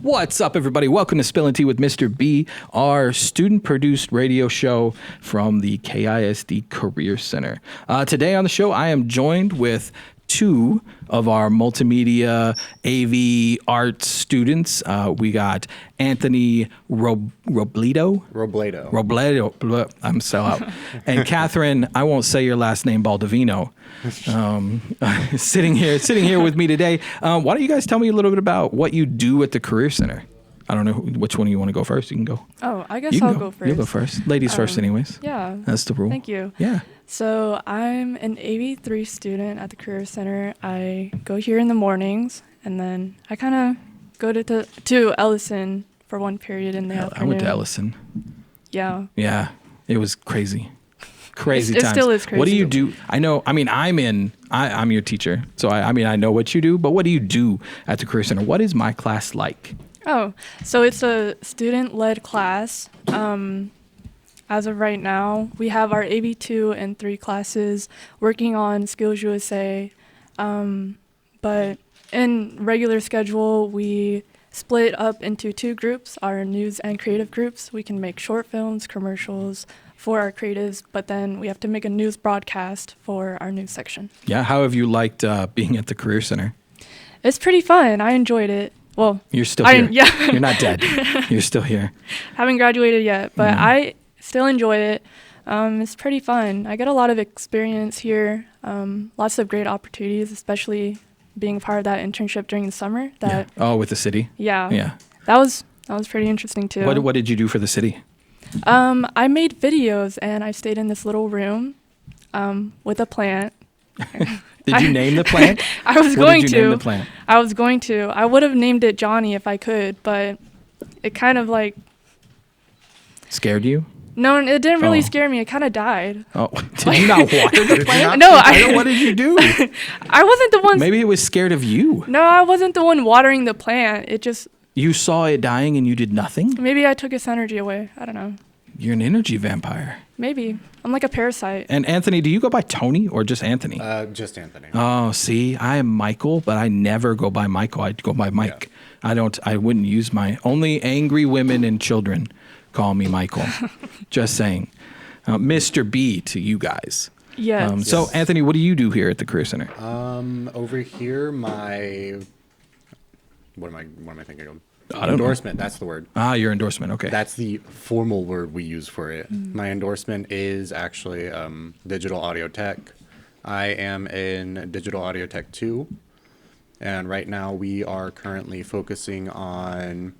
What's up, everybody? Welcome to Spillin Tea with Mr. B, our student-produced radio show from the KISD Career Center. Today on the show, I am joined with two of our multimedia AV art students. We got Anthony Robeldo. I'm so out. And Kathryn, I won't say your last name, Baldovino. Sitting here with me today. Why don't you guys tell me a little bit about what you do at the Career Center? I don't know which one you want to go first. You can go. Oh, I guess I'll go first. You go first. Ladies first anyways. Yeah. That's the rule. Thank you. Yeah. So I'm an AV3 student at the Career Center. I go here in the mornings, and then I kind of go to Ellison for one period in the afternoon. I went to Ellison. Yeah. Yeah. It was crazy. Crazy It times. still is crazy. What do you do? I'm your teacher. So I know what you do, but what do you do at the Career Center? What is my class like? Oh, so it's a student-led class. As of right now, we have our AB2 and 3 classes working on Skills USA. But in regular schedule, we split up into 2 groups, our news and creative groups. We can make short films, commercials for our creatives, but then we have to make a news broadcast for our news section. Yeah, how have you liked being at the Career Center? It's pretty fun. I enjoyed it. Well, you're still here. Yeah. You're not dead. You're still here. Haven't graduated yet, but I still enjoy it. It's pretty fun. I get a lot of experience here. Lots of great opportunities, especially being part of that internship during the summer. With the city. Yeah. Yeah. That was pretty interesting too. What did you do for the city? I made videos, and I stayed in this little room with a plant. Did you name the plant? I was going to. Name the plant? I was going to. I would have named it Johnny if I could, but it kind of like scared you? No, it didn't really scare me. It kind of died. Oh, did you not water the plant? No, what did you do? I wasn't the one. Maybe it was scared of you. No, I wasn't the one watering the plant. It just. You saw it dying and you did nothing? Maybe I took its energy away. I don't know. You're an energy vampire. Maybe. I'm like a parasite. And Anthony, do you go by Tony or just Anthony? Just Anthony. Oh, see, I am Michael, but I never go by Michael. I go by Mike. Yeah. I wouldn't use only angry women and children call me Michael. Just saying. Mr. B to you guys. Yes. So, Anthony, what do you do here at the Career Center? Over here, what am I thinking of? Endorsement, that's the word. Your endorsement, okay. That's the formal word we use for it. My endorsement is actually digital audio tech. I am in digital audio tech 2, and right now we are currently focusing on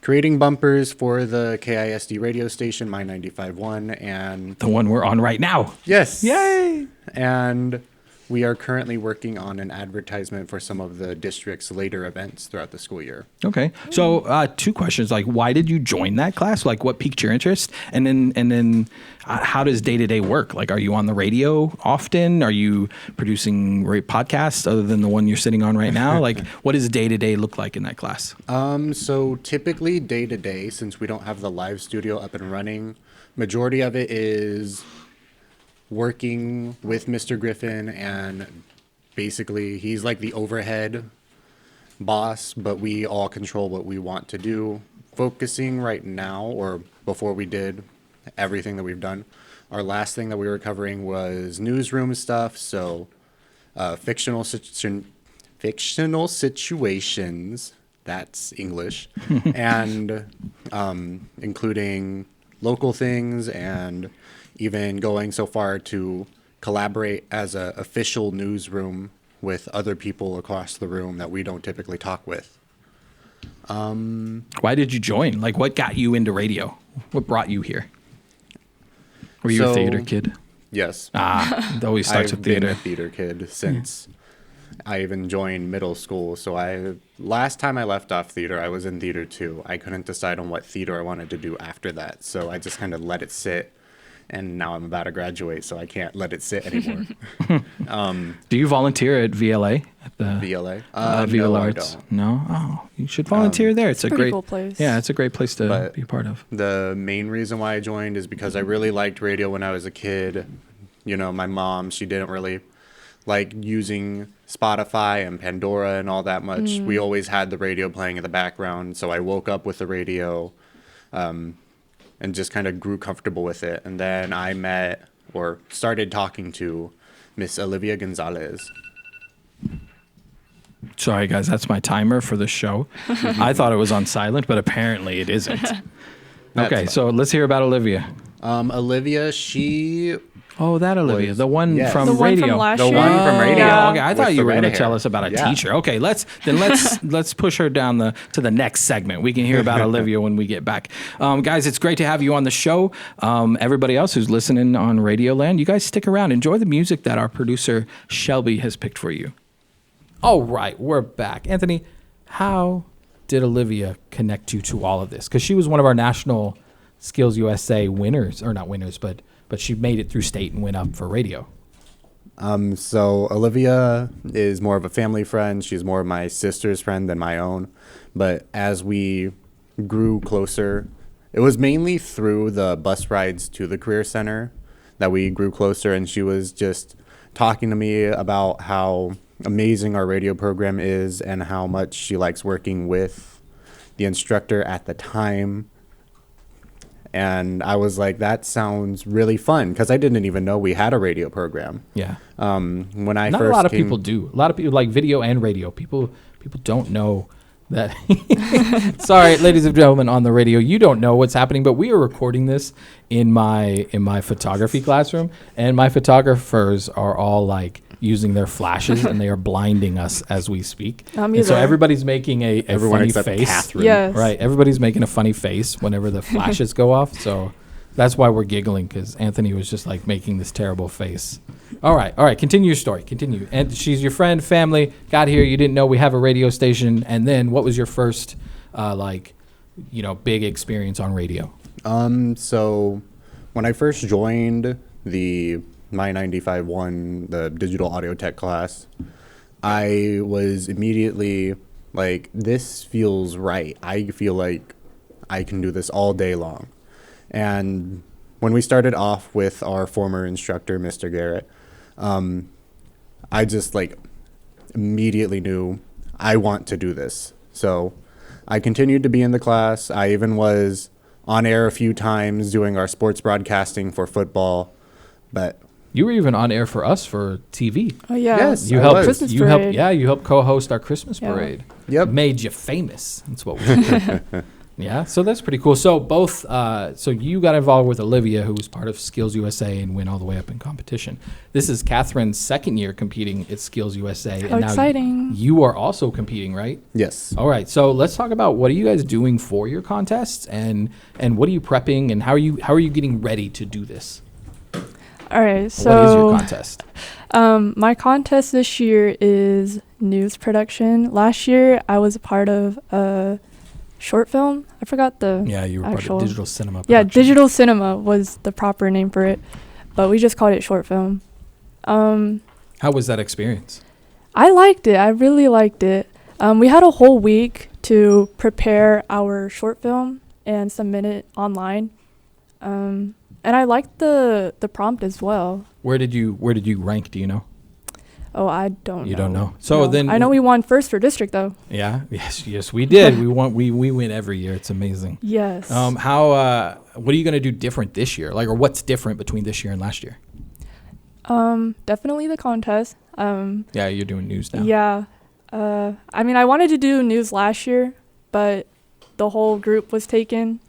creating bumpers for the KISD radio station, My 95.1, and the one we're on right now. Yes. Yay! And we are currently working on an advertisement for some of the district's later events throughout the school year. Okay. So 2 questions. Like, why did you join that class? Like, what piqued your interest? And then how does day-to-day work? Like, are you on the radio often? Are you producing podcasts other than the one you're sitting on right now? Like, what does day-to-day look like in that class? So typically day-to-day, since we don't have the live studio up and running, majority of it is working with Mr. Griffin, and basically he's like the overhead boss, but we all control what we want to do. Focusing right now, or before we did everything that we've done, our last thing that we were covering was newsroom stuff, so fictional situations, that's English, and including local things, and even going so far to collaborate as an official newsroom with other people across the room that we don't typically talk with. Why did you join? Like, what got you into radio? What brought you here? Were you a theater kid? Yes. It always starts with theater. I've been a theater kid since I even joined middle school. So last time I left off theater, I was in theater 2. I couldn't decide on what theater I wanted to do after that. So I just kind of let it sit. And now I'm about to graduate, so I can't let it sit anymore. Do you volunteer at VLA? At the VLA? VLA no, Arts? I don't. No? Oh, you should volunteer there. It's a great cool place. Yeah, it's a great place to be a part of. The main reason why I joined is because I really liked radio when I was a kid. You know, my mom, she didn't really like using Spotify and Pandora and all that much. We always had the radio playing in the background. So I woke up with the radio and just kind of grew comfortable with it. And then I met or started talking to Miss Olivia Gonzalez. Sorry, guys, that's my timer for the show. I thought it was on silent, but apparently it isn't. Okay, fine. so let's hear about Olivia. Olivia, she Oh, that Olivia, Was- the one yes. from The one radio. from last The year. one from radio. Yeah. Okay, I With thought you the were going red to tell hair. us about a Yeah. teacher. Okay, let's push her down to the next segment. We can hear about Olivia when we get back. Guys, it's great to have you on the show. Everybody else who's listening on Radio Land, you guys stick around. Enjoy the music that our producer Shelby has picked for you. All right, we're back. Anthony, how did Olivia connect you to all of this? Because she was one of our National Skills USA winners, or not winners, but she made it through state and went up for radio. So Olivia is more of a family friend. She's more of my sister's friend than my own. But as we grew closer, it was mainly through the bus rides to the Career Center that we grew closer. And she was just talking to me about how amazing our radio program is and how much she likes working with the instructor at the time. And I was like, that sounds really fun, because I didn't even know we had a radio program. Yeah. When I Not first a lot of came, people do. A lot of people like video and radio. People don't know that. Sorry, ladies and gentlemen on the radio, you don't know what's happening, but we are recording this in my photography classroom, and my photographers are all like using their flashes and they are blinding us as we speak. Me And so either. everybody's making a everyone funny except face. Kathryn. Yes. Right. Everybody's making a funny face whenever the flashes go off. So that's why we're giggling, because Anthony was just like making this terrible face. All right. Continue your story. Continue. And she's your friend, family, got here. You didn't know we have a radio station. And then what was your first, big experience on radio? So when I first joined the My 95.1, the digital audio tech class, I was immediately like, this feels right. I feel like I can do this all day long. And when we started off with our former instructor, Mr. Garrett, I just like immediately knew I want to do this. So I continued to be in the class. I even was on air a few times doing our sports broadcasting for football. But You were even on air for us for TV. Oh yeah. Yes. You I helped. was. Christmas You helped. parade. Yeah, you helped co-host our Christmas Yeah. parade. Yep. Made you famous. That's what we. Yeah. So that's pretty cool. So both. So you got involved with Olivia, who was part of Skills USA and went all the way up in competition. This is Kathryn's second year competing at Skills USA. How exciting. You are also competing, right? yes. All right. So let's talk about what are you guys doing for your contests, and what are you prepping, and how are you getting ready to do this? All right. What is So your contest? my contest this year is news production. Last year I was a part of a short film. I forgot the Yeah, you were part actual of digital cinema. Yeah, production. digital cinema was the proper name for it, but we just called it short film. How was that experience? I liked it. I really liked it. We had a whole week to prepare our short film and submit it online. And I liked the prompt as well. Where did you rank? Do you know? Oh, I don't know. You don't know. So No. then I know we won first for district though. Yeah. Yes, we did. We win every year. It's amazing. Yes. What are you going to do different this year? Or what's different between this year and last year? Definitely the contest. Yeah, you're doing news now. Yeah. I wanted to do news last year, but the whole group was taken.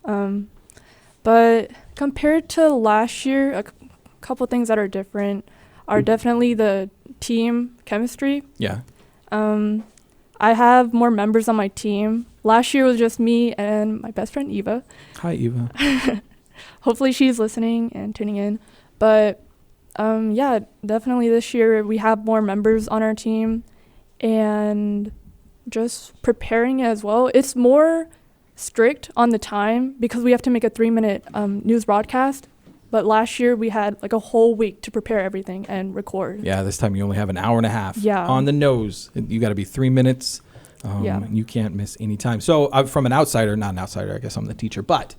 But compared to last year, a couple things that are different are definitely the team chemistry. Yeah. I have more members on my team. Last year was just me and my best friend Eva. Hi, Eva. Hopefully she's listening and tuning in. But yeah, definitely this year we have more members on our team and just preparing as well. It's more strict on the time because we have to make a 3-minute news broadcast. But last year we had like a whole week to prepare everything and record. Yeah, this time you only have an hour and a half. Yeah. On the nose. You got to be 3 minutes. Yeah. And you can't miss any time. So from an outsider, not an outsider, I guess I'm the teacher, but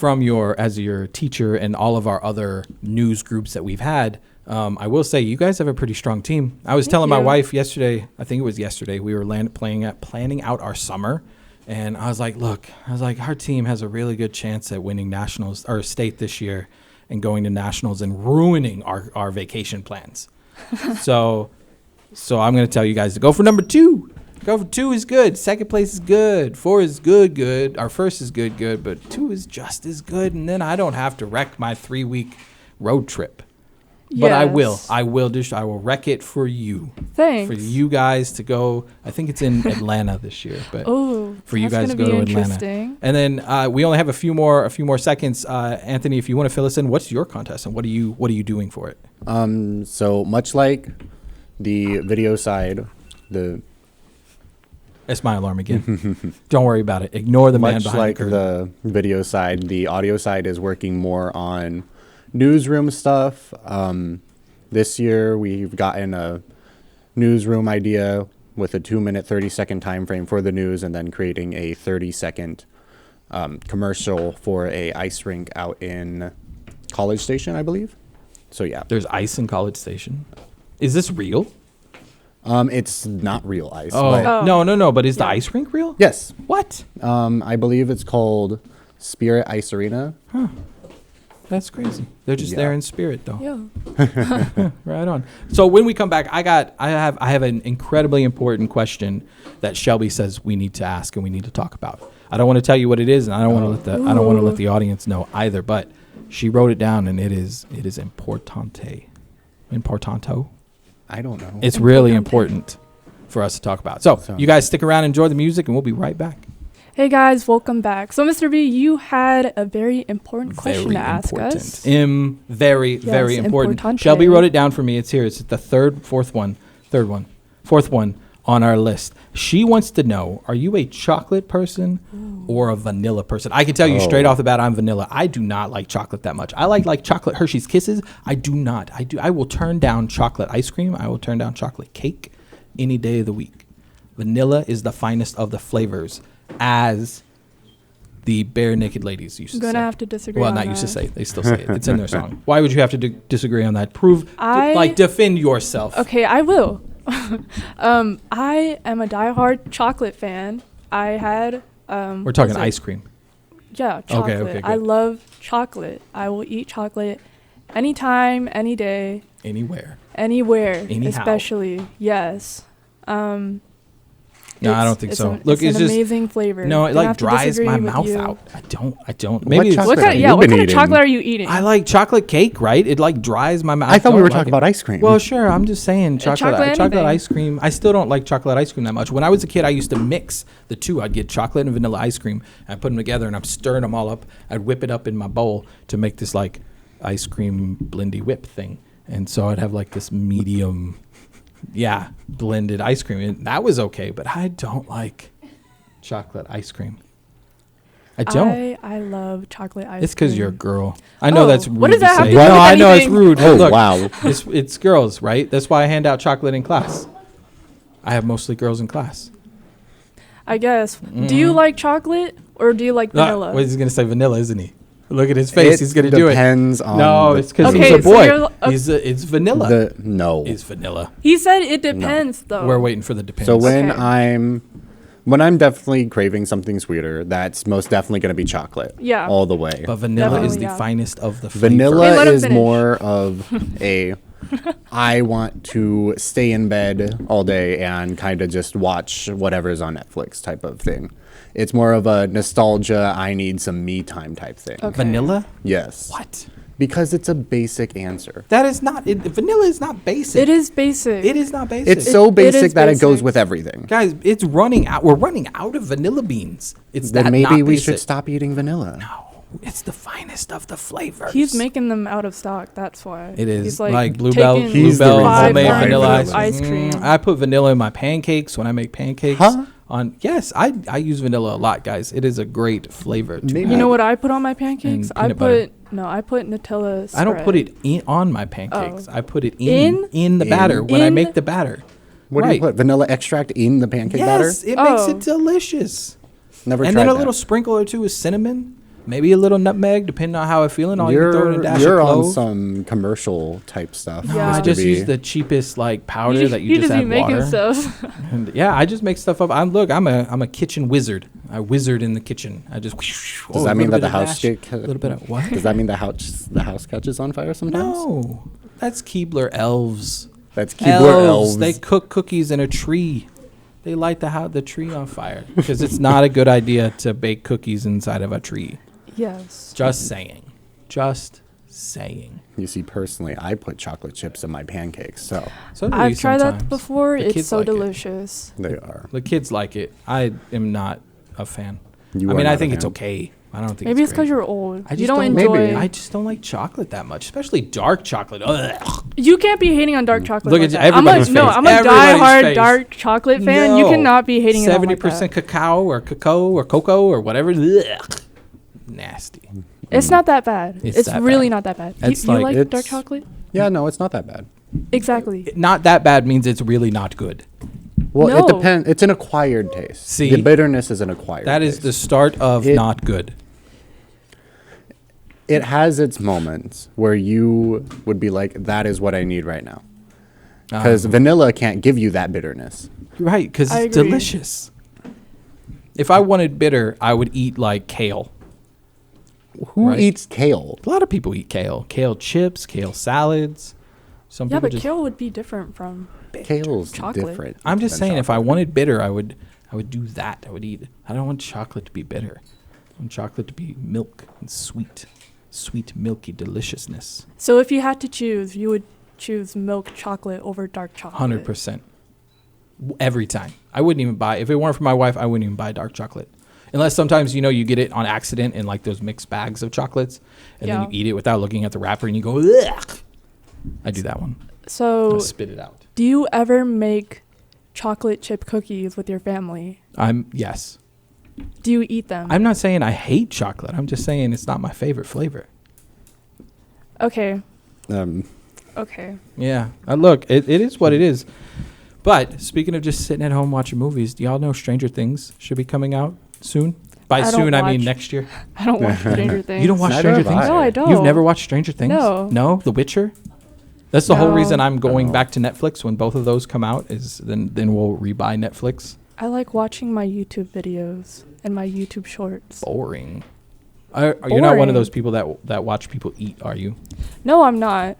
from as your teacher and all of our other news groups that we've had, I will say you guys have a pretty strong team. I was telling my wife yesterday, I think it was yesterday, we were planning out our summer. And I was like, look, our team has a really good chance at winning nationals or state this year and going to nationals and ruining our vacation plans. So I'm going to tell you guys to go for number 2. Go for 2 is good. Second place is good. 4 is good. Our first is good. But 2 is just as good. And then I don't have to wreck my 3-week road trip. But I will. I will wreck it for you. Thanks. For you guys to go. I think it's in Atlanta this year. But for you guys to go to Atlanta. And then we only have a few more seconds. Anthony, if you want to fill us in, what's your contest and what are you doing for it? So much like the video side, That's my alarm again. Don't worry about it. Ignore the man behind the curtain. Much like the video side, the audio side is working more on newsroom stuff. This year we've gotten a newsroom idea with a 2-minute 30-second time frame for the news, and then creating a 30-second commercial for a ice rink out in College Station, I believe. So yeah, there's ice in College Station. Is this real? It's not real ice. No. But is the ice rink real? Yes. What? I believe it's called Spirit Ice Arena. Huh. That's crazy. They're just there in spirit, though. Yeah. Right on. So when we come back, I have an incredibly important question that Shelby says we need to ask and we need to talk about. I don't want to tell you what it is, and I don't want to let the audience know either. But she wrote it down, and it is importante. Importanto. I don't know. It's really important for us to talk about. So you guys stick around, enjoy the music, and we'll be right back. Hey guys, welcome back. So Mr. B, you had a very important question to ask us. Very important. Importante. Shelby wrote it down for me. It's here. It's the fourth one on our list. She wants to know, are you a chocolate person or a vanilla person? I can tell you straight off the bat, I'm vanilla. I do not like chocolate that much. I like chocolate Hershey's Kisses. I do not. I will turn down chocolate ice cream. I will turn down chocolate cake any day of the week. Vanilla is the finest of the flavors, as the Bare Naked Ladies used to say. I'm going to have to disagree Well, on not that. used to say. They still say it. It's in their song. Why would you have to disagree on that? Defend yourself. Okay, I will. I am a diehard chocolate fan. I had... We're talking ice cream. Yeah, chocolate. Okay, I love chocolate. I will eat chocolate anytime, any day. Anywhere. Anyhow. Especially. Yes. No, I don't think so. Look, it's just amazing flavor. No, it dries my mouth out. I don't. Maybe what kind of chocolate are you eating? I like chocolate cake, right? It dries my mouth. I thought we were talking about ice cream. Well, sure. I'm just saying chocolate ice cream. I still don't like chocolate ice cream that much. When I was a kid, I used to mix the two. I'd get chocolate and vanilla ice cream. And I'd put them together, and I'm stirring them all up. I'd whip it up in my bowl to make this like ice cream blendy whip thing. And so I'd have like this medium, blended ice cream. And that was okay, but I don't like chocolate ice cream. I don't. I love chocolate ice cream. It's because you're a girl. I know that's rude. What does that have to do No, with I know it's anything? rude. Oh, Look, wow. It's girls, right? That's why I hand out chocolate in class. I have mostly girls in class. I guess. Do you like chocolate or do you like vanilla? Well, he's going to say vanilla, isn't he? Look at his face. He's going to do it. Depends on. No, it's because Okay, he's a boy. so It's vanilla. No. It's vanilla. He said it depends, though. We're waiting for the depends. So when Okay. when I'm definitely craving something sweeter, that's most definitely going to be chocolate. Yeah. All the way. But vanilla is Definitely, the yeah. finest of the flavors. Vanilla Okay, let him is finish. more of a I want to stay in bed all day and kind of just watch whatever's on Netflix type of thing. It's more of a nostalgia, I need some me time type thing. Okay. Vanilla? Yes. What? Because it's a basic answer. That is not. Vanilla is not basic. It is basic. It is not basic. It's so basic is that it goes basic. with everything. Guys, it's running out. We're running out of vanilla beans. It's Then that maybe not we basic. should stop eating vanilla. No, it's the finest of the flavors. He's making them out of stock. That's why. It is He's like Bluebell, taking He's the Bluebell reason homemade why vanilla vanilla. ice cream. I put vanilla in my pancakes when I make pancakes. Huh? Yes, I use vanilla a lot, guys. It is a great flavor. To Maybe- You know what I put on my pancakes? And I peanut butter. put Nutella spread. I don't put it on my pancakes. Oh. I put it in the batter when I In? make the batter. What do you put? Vanilla extract in the pancake batter? Yes, it makes Oh. it delicious. Never And tried then a that. little sprinkle or two of cinnamon. maybe a little nutmeg, depending on how I'm feeling. All you can throw in a dash You're of on clove. some commercial type stuff. Yeah. I Mr. just B. use the cheapest like powder that you just just be add making water. stuff. And yeah, I just make stuff up. I'm a kitchen wizard. I wizard in the kitchen. I just. Does that mean that the house A little bit of what? Does that mean the house catches on fire sometimes? No, that's Keebler elves. That's Keebler elves. They cook cookies in a tree. They light the tree on fire because it's not a good idea to bake cookies inside of a tree. Yes. Just saying. Just saying. You see, personally, I put chocolate chips in my pancakes, so So do we I've tried that sometimes. before. The It's kids so like it. delicious. they are. The kids like it. I am not a fan. You I are mean, I not a think it's fan. okay. I don't think Maybe it's great. because you're old. I just You don't don't- enjoy. Maybe. I just don't like chocolate that much, especially dark chocolate. Ugh. You can't be hating on dark chocolate. Look like at that. everybody's I'm a face. I'm a Everybody's diehard face. dark chocolate fan. You No. cannot be hating it on 70% like that. cacao or cocoa or whatever. Ugh. Nasty. It's not that bad. It's It's that really bad. not that bad. It's You like- like It's- dark chocolate? Yeah, no, it's not that bad. Exactly. Not that bad means it's really not good. Well, No. it depends. It's an acquired taste. See? The bitterness is an acquired That is taste. the start of It- not good. It has its moments where you would be like, that is what I need right now. Because vanilla can't give you that bitterness. Right, because I it's agree. delicious. If I wanted bitter, I would eat like kale. Who Right. eats kale? A lot of people eat kale. Kale chips, kale salads. Some Yeah, people but just. kale would be different from. Kale's Chocolate. different. I'm just than saying, if I chocolate. wanted bitter, I would do that. I would eat. I don't want chocolate to be bitter. I want chocolate to be milk and sweet, milky deliciousness. So if you had to choose, you would choose milk chocolate over dark chocolate. 100%. Every time. I wouldn't even buy. If it weren't for my wife, I wouldn't even buy dark chocolate. Unless sometimes, you get it on accident in like those mixed bags of chocolates. And then Yeah. you eat it without looking at the wrapper and you go, ugh. I do that one. I So spit it out. do you ever make chocolate chip cookies with your family? Yes. Do you eat them? I'm not saying I hate chocolate. I'm just saying it's not my favorite flavor. Okay. Um, Okay. Yeah. Look, it is what it is. But speaking of just sitting at home watching movies, do y'all know Stranger Things should be coming out soon? By I don't soon, I mean watch- next year. I don't watch Stranger Things. You don't watch Neither Stranger have Things? I. No, I don't. You've never watched Stranger Things? No. No? The Witcher? That's the whole No. reason I'm going Oh. back to Netflix when both of those come out is then we'll rebuy Netflix. I like watching my YouTube videos and my YouTube shorts. Boring. You're not one of Boring. those people that watch people eat, are you? No, I'm not.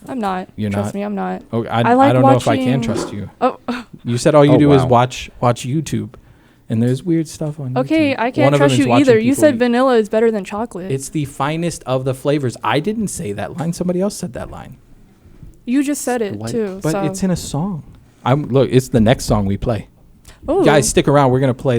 I'm not. You're Trust not? me, I'm not. Oh, I like I don't know if I can watching- trust you. Oh, You said all you Oh, do is wow. watch YouTube, and there's weird stuff on okay. YouTube. I One can't of them trust is you watching either. You people said eat. vanilla is better than chocolate. It's the finest of the flavors. I didn't say that line. Somebody else said that line. You just said it What? too. But so. it's in a song. Look, it's the next song we play. Ooh. Guys, stick around. We're gonna play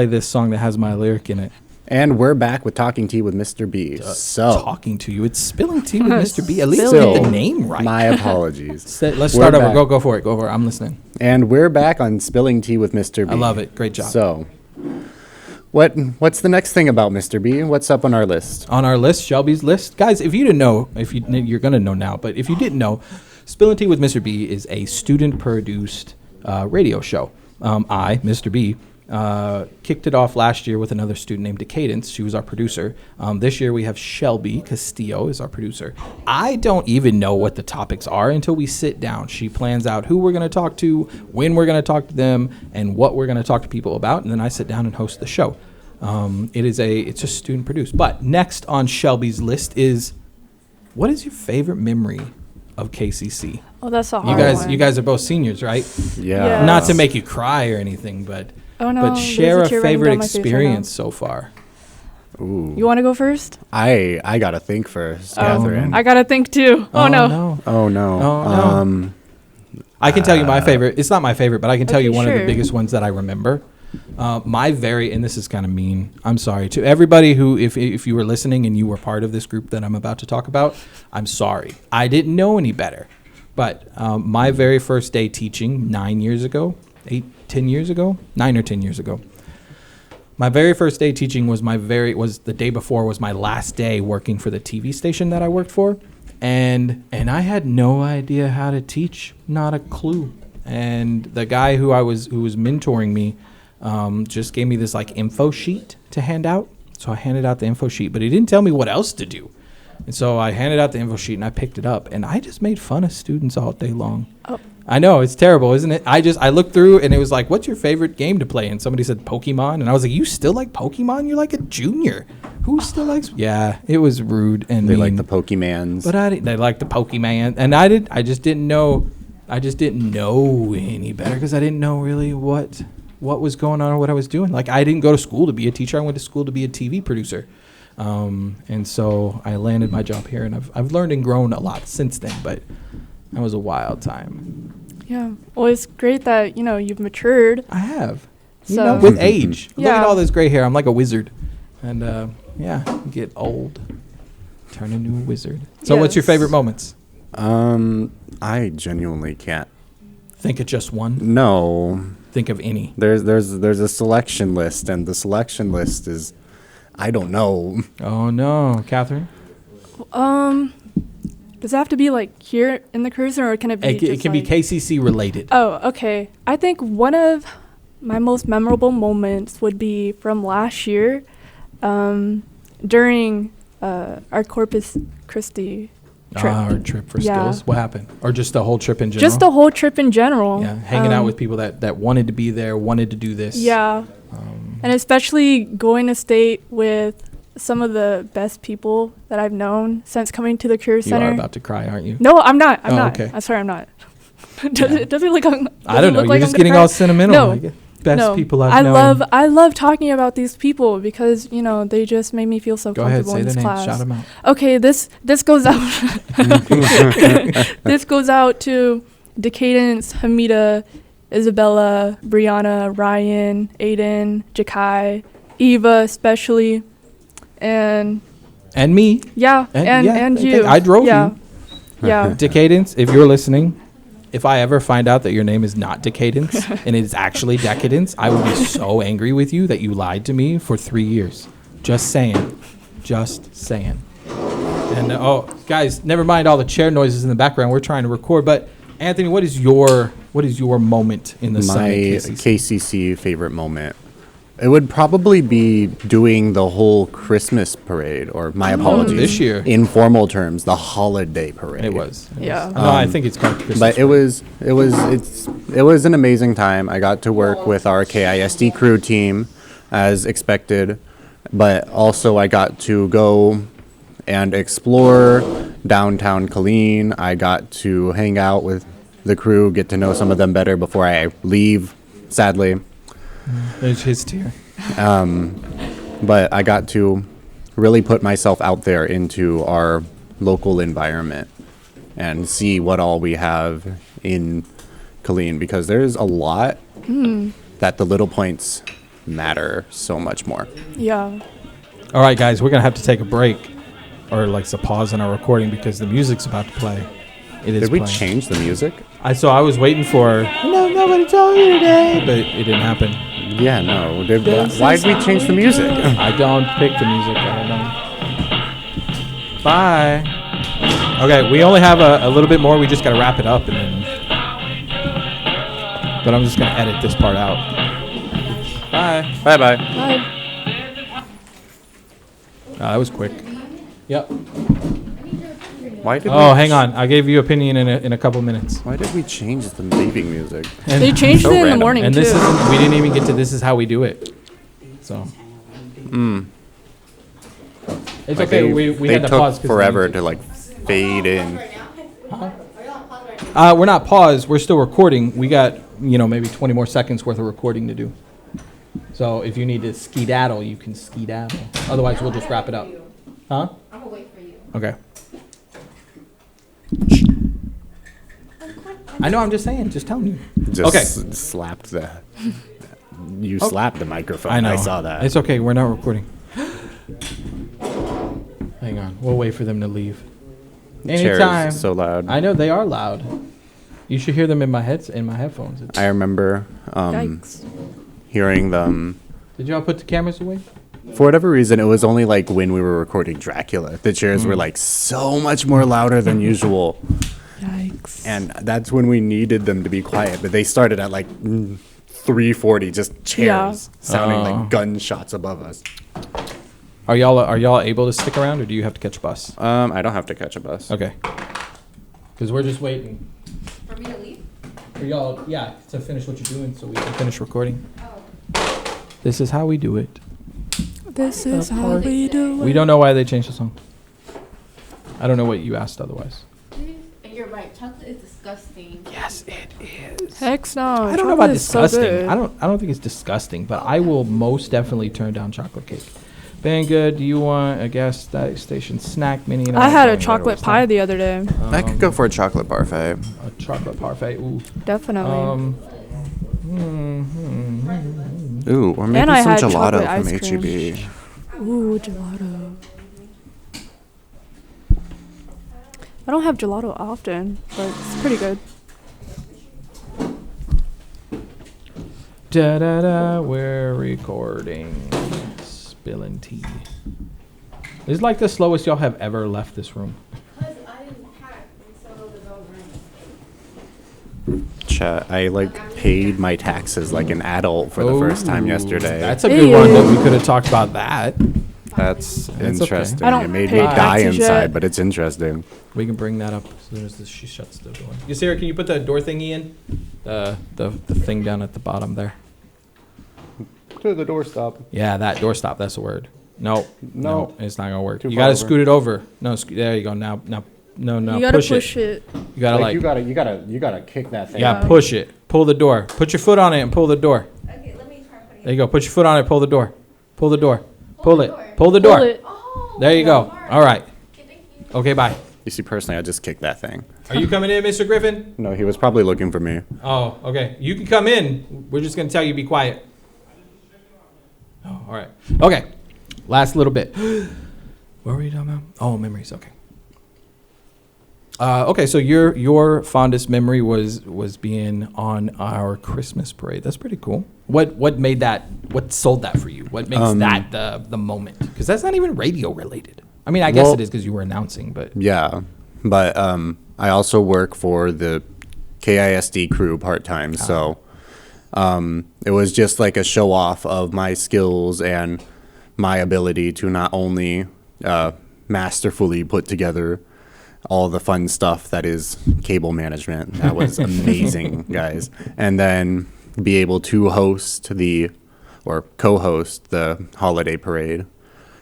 this song that has my lyric in it. and we're back with Talking Tea with Mr. B. So, Talking to you. It's Spilling Tea with Mr. B. At least Spilling. get the name right. my apologies. Let's We're start over. back. Go for it. Go for it. I'm listening. And we're back on Spilling Tea with Mr. B. I love it. Great job. So, what's the next thing about Mr. B? What's up on our list? On our list, Shelby's list, guys. If you didn't know, you're gonna know now. But if you didn't know, Spillin Tea with Mr. B is a student-produced radio show. I, Mr. B, kicked it off last year with another student named Cadence. She was our producer. This year we have Shelby Castillo is our producer. I don't even know what the topics are until we sit down. She plans out who we're going to talk to, when we're going to talk to them, and what we're going to talk to people about. And then I sit down and host the show. It's just student produced. But next on Shelby's list is, what is your favorite memory of KCC? Oh, that's a You hard one. guys are both seniors, right? Yeah. Not to make you cry or anything, but Oh no. but there's share a tear running favorite down my face right now. experience so far. Ooh. You want to go first? I gotta think first, Catherine. I gotta think too. Oh, no. Oh no. Oh, no. I can tell you my favorite. It's not my favorite, but I can tell Okay, you one of the sure. biggest ones that I remember. And this is kind of mean. I'm sorry to everybody who, if you were listening and you were part of this group that I'm about to talk about, I'm sorry. I didn't know any better. But my very first day teaching 9 years ago, 9 or 10 years ago. My very first day teaching was the day before was my last day working for the TV station that I worked for. And I had no idea how to teach, not a clue. And the guy who was mentoring me just gave me this like info sheet to hand out. So I handed out the info sheet, but he didn't tell me what else to do. And so I handed out the info sheet and I picked it up, and I just made fun of students all day long. Oh. I know, it's terrible, isn't it? I looked through and it was like, what's your favorite game to play? And somebody said Pokemon. And I was like, you still like Pokemon? You're like a junior. Who still likes? Yeah, it was rude and They mean. like the Pokemans. But they like the Pokemon. And I just didn't know any better because I didn't know really what was going on or what I was doing. Like, I didn't go to school to be a teacher. I went to school to be a TV producer. And so I landed my job here, and I've learned and grown a lot since then, but that was a wild time. Yeah. Well, it's great that, you've matured. I have. So with age. Look Yeah. at all this gray hair. I'm like a wizard. And, get old. Turn into a wizard. So what's your Yes. favorite moments? I genuinely can't. Think of just one. No, Think of any. there's a selection list, and the selection list is, I don't know. Oh, no. Kathryn? Does it have to be like here in the Career Center, or can it be? It can be KCC related. Oh, okay. I think one of my most memorable moments would be from last year, during our Corpus Christi trip. Our trip for Yeah. skills. What happened? Or just the whole trip in general? Just the whole trip in general. Yeah, hanging out with people that wanted to be there, wanted to do this. Yeah. And especially going to state with some of the best people that I've known since coming to the Career You Center. are about to cry, aren't you? No, I'm not. I'm Oh, not. okay. I'm sorry, I'm not. Does it look? I don't know. Look You're like just I'm getting gonna all cry? sentimental. No. Like, best people I've known. I love talking about these people because they just made me feel so Go ahead, comfortable say in the this names. class. Shout them out. Okay, this goes out. This goes out to Decadence, Hamida, Isabella, Brianna, Ryan, Aiden, Jakai, Eva, especially, and Me. yeah, and you. I drove yeah. you. Yeah. Decadence, if you're listening, if I ever find out that your name is not Decadence and it is actually Decadence, I will be so angry with you that you lied to me for 3 years. Just saying. Just saying. And guys, never mind all the chair noises in the background. We're trying to record. But Anthony, what is your moment in the My Sunday KCC favorite moment. It would probably be doing the whole Christmas parade, or my apologies. This year. Informal terms, the holiday parade. It was. Yeah. No, I think it's called Christmas. But it was an amazing time. I got to work with our KISD crew team as expected, but also I got to go and explore downtown Killeen. I got to hang out with the crew, get to know some of them better before I leave, sadly. There's his tear. But I got to really put myself out there into our local environment and see what all we have in Killeen, because there's a lot that the little points matter so much more. Yeah. All right, guys, we're going to have to take a break or like a pause in our recording because the music's about to play. It is Did we playing. change the music? I was waiting for nobody told you today, but it didn't happen. Yeah, no. Why did we change the music? I don't pick the music. I don't know. Bye. Okay, we only have a little bit more. We just got to wrap it up, and then. But I'm just gonna edit this part out. Bye. Bye-bye. Bye. That was quick. Yep. Why did Hang on. I gave you opinion in a couple minutes. Why did we change the leaving music? And, They changed So it in the random. morning and too. this isn't. We didn't even get to. This is how we do it. So. It's Like okay. We they had to took pause 'cause the forever music- to like fade in. We're not paused. We're still recording. We got, maybe 20 more seconds worth of recording to do. So if you need to skedaddle, you can skedaddle. Otherwise, we'll just wrap it up. Huh? I'm gonna wait for you. Okay. I know. I'm just saying. Just telling you. Just Okay. slapped the. You slapped the microphone. I know. I saw that. It's okay. We're not recording. Hang on. We'll wait for them to leave. Chairs Anytime. so loud. I know they are loud. You should hear them in my headphones. I remember Yikes. hearing them. Did y'all put the cameras away? For whatever reason, it was only like when we were recording Dracula. The chairs were like so much more louder than usual. Yikes. And that's when we needed them to be quiet. But they started at like 3:40, just chairs sounding Oh. like gunshots above us. Are y'all able to stick around, or do you have to catch a bus? I don't have to catch a bus. Okay. Because we're just waiting For me to leave? for y'all, to finish what you're doing so we can finish recording. This is how we do it. This is how we do it. We don't know why they changed the song. I don't know what you asked otherwise. And you're right. Chocolate is disgusting. Yes, it is. Heck no. I don't know about disgusting. I don't think it's disgusting, but I will most definitely turn down chocolate cake. Banggood, do you want a gas station snack mini? I had a chocolate pie the other day. I could go for a chocolate parfait. A chocolate parfait. Ooh. Definitely. Ooh, or maybe And I some had gelato chocolate from ice cream. H-E-B. Ooh, gelato. I don't have gelato often, but it's pretty good. Da da da. We're recording. Spillin Tea. This is like the slowest y'all have ever left this room. Because I didn't pack, and so the room. Chat, I paid my taxes like an adult for the first time Ooh, yesterday. That's a good one that we could have talked about that. That's okay. interesting. I don't It made pay me die taxes inside, yet. but it's interesting. We can bring that up as soon as she shuts the door. Sarah, can you put the door thingy in? The thing down at the bottom there. To the doorstop. Yeah, that doorstop. That's the word. No, it's not gonna work. Too You far gotta over. scoot it over. No, there you go. Now, no. You gotta push it. You gotta You gotta kick that thing. Yeah, push it. Pull the door. Put your foot on it and pull the door. Okay, let me try putting There you go. Put your foot on it. Pull the door. Pull the door. Pull Pull the it. door. Pull the Pull door. it. Oh, There you go. All right. okay, thank you. Okay. Bye. You see, personally, I just kicked that thing. Are you coming in, Mr. Griffin? No, he was probably looking for me. Oh, okay. You can come in. We're just gonna tell you to be quiet. Oh, all right. Okay. Last little bit. What were you talking about? Oh, memories. Okay. Okay. So your fondest memory was being on our Christmas parade. That's pretty cool. What made that? What sold that for you? What makes that the moment? Because that's not even radio related. I mean, I guess Well- it is because you were announcing, but Yeah, but I also work for the KISD crew part-time, so it was just like a show off of my skills and my ability to not only masterfully put together all the fun stuff that is cable management. That was amazing, guys. And then be able to co-host the holiday parade.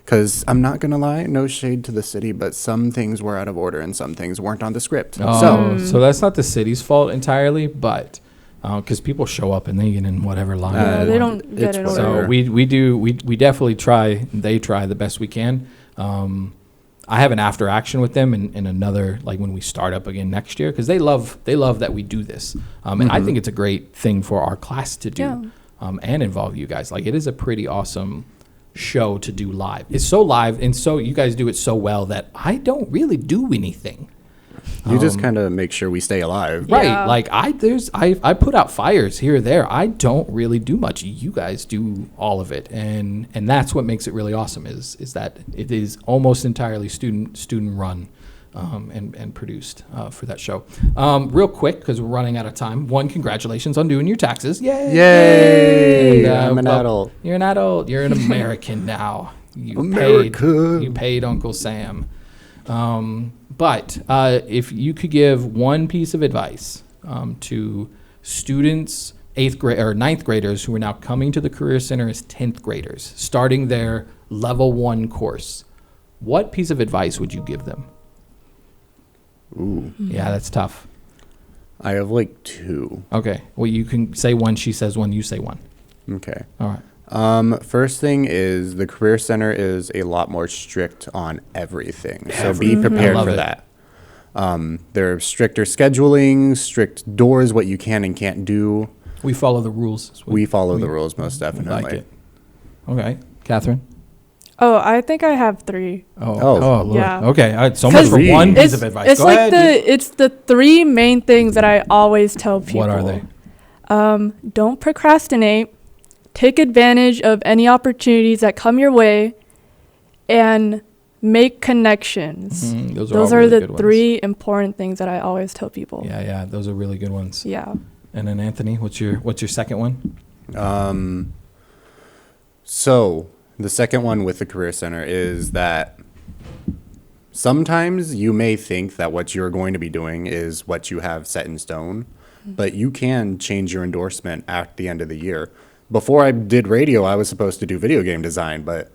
Because I'm not going to lie, no shade to the city, but some things were out of order and some things weren't on the script. so that's not the city's fault entirely, but because people show up and they get in whatever line. Yeah, they want. don't get it's in whatever. order. So we definitely try. They try the best we can. I have an after action with them in another, like when we start up again next year, because they love that we do this, and I think it's a great thing for our class to do, Yeah. and involve you guys. Like, it is a pretty awesome show to do live. It's so live, and so you guys do it so well that I don't really do anything. You just kind of make sure we stay alive. Yeah. Right. Like I put out fires here or there. I don't really do much. You guys do all of it. And that's what makes it really awesome is that it is almost entirely student run and produced for that show. Real quick, because we're running out of time. One, congratulations on doing your taxes. Yay. Yay! And, I'm an well, adult. You're an adult. You're an American now. America. You paid Uncle Sam. But if you could give one piece of advice to students, 8th grade or 9th graders who are now coming to the Career Center as 10th graders, starting their level 1 course, what piece of advice would you give them? Ooh. Yeah, that's tough. I have like 2. Okay. Well, you can say one, she says one, you say one. Okay. All right. First thing is the Career Center is a lot more strict on everything. So be prepared I love for it. that. There are stricter scheduling, strict doors, what you can and can't do. We follow the rules. We follow the rules most we definitely. like it. Okay. Catherine? Oh, I think I have 3. Oh. Lord. Yeah. Okay. All right. So much for 'Cause one piece It's of advice. it's Go like ahead. it's the 3 main things that I always tell people. What are they? Don't procrastinate. Take advantage of any opportunities that come your way, and make connections. Those Those all are really the good ones. 3 important things that I always tell people. Yeah, those are really good ones. Yeah. And then Anthony, what's your second one? So The second one with the Career Center is that sometimes you may think that what you're going to be doing is what you have set in stone, but you can change your endorsement at the end of the year. Before I did radio, I was supposed to do video game design, but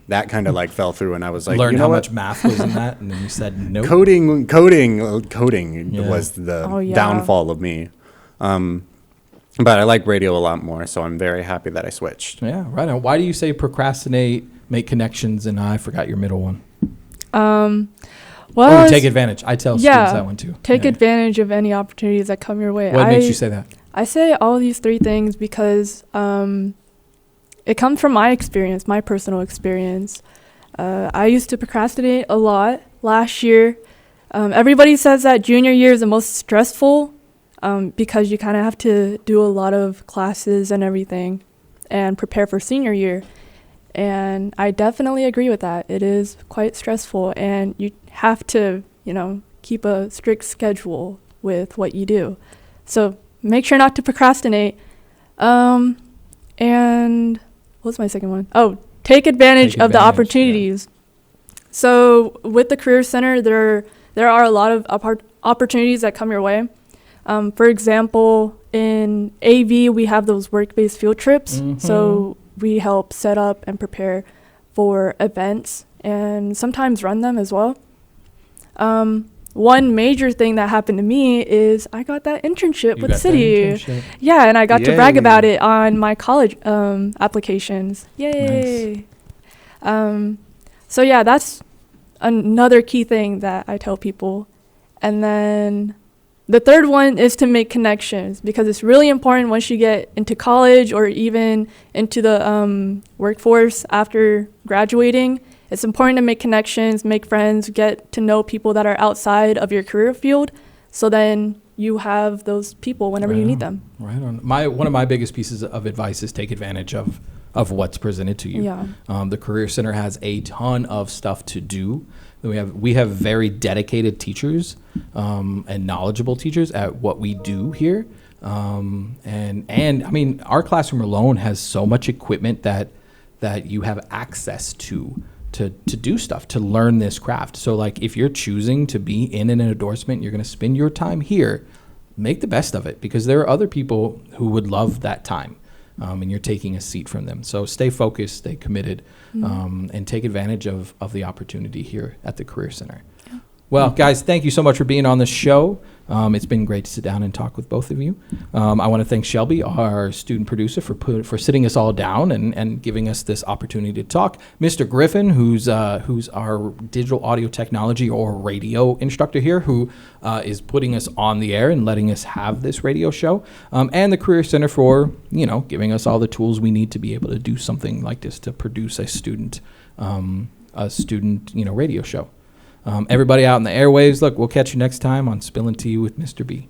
that kind of like fell through, and I was like, Learned you know how what? much math was in that, and then you said no. Coding Yeah. was the Oh, yeah. downfall of me. But I like radio a lot more, so I'm very happy that I switched. Yeah, right on. Why do you say procrastinate, make connections, and I forgot your middle one? Well, Oh, it's- take advantage. I tell yeah, students that one too. take Yeah. advantage of any opportunities that come your way. What makes you say that? I say all these three things because it comes from my experience, my personal experience. I used to procrastinate a lot last year. Everybody says that junior year is the most stressful because you kind of have to do a lot of classes and everything and prepare for senior year. And I definitely agree with that. It is quite stressful, and you have to, keep a strict schedule with what you do. So make sure not to procrastinate. And what's my second one? Oh, take advantage of the opportunities. So with the Career Center, there are a lot of opportunities that come your way. For example, in AV, we have those work-based field trips. So we help set up and prepare for events and sometimes run them as well. One major thing that happened to me is I got that internship with the city. Yeah, and I got to brag Yay. about it on my college applications. Yay. So yeah, that's another key thing that I tell people. And then the third one is to make connections, because it's really important once you get into college or even into the workforce after graduating. It's important to make connections, make friends, get to know people that are outside of your career field, so then you have those people whenever you need them. Right on. One of my biggest pieces of advice is take advantage of what's presented to you. Yeah. The Career Center has a ton of stuff to do. We have very dedicated teachers and knowledgeable teachers at what we do here. And I mean, our classroom alone has so much equipment that you have access to do stuff, to learn this craft. So like if you're choosing to be in an endorsement, you're going to spend your time here, make the best of it, because there are other people who would love that time. And you're taking a seat from them. So stay focused, stay committed, and take advantage of the opportunity here at the Career Center. Yeah. Well, guys, thank you so much for being on the show. It's been great to sit down and talk with both of you. I want to thank Shelby, our student producer, for sitting us all down and giving us this opportunity to talk. Mr. Griffin, who's our digital audio technology or radio instructor here, who is putting us on the air and letting us have this radio show. And the Career Center for, giving us all the tools we need to be able to do something like this, to produce a student radio show. Everybody out in the airwaves, look, we'll catch you next time on Spillin Tea with Mr. B.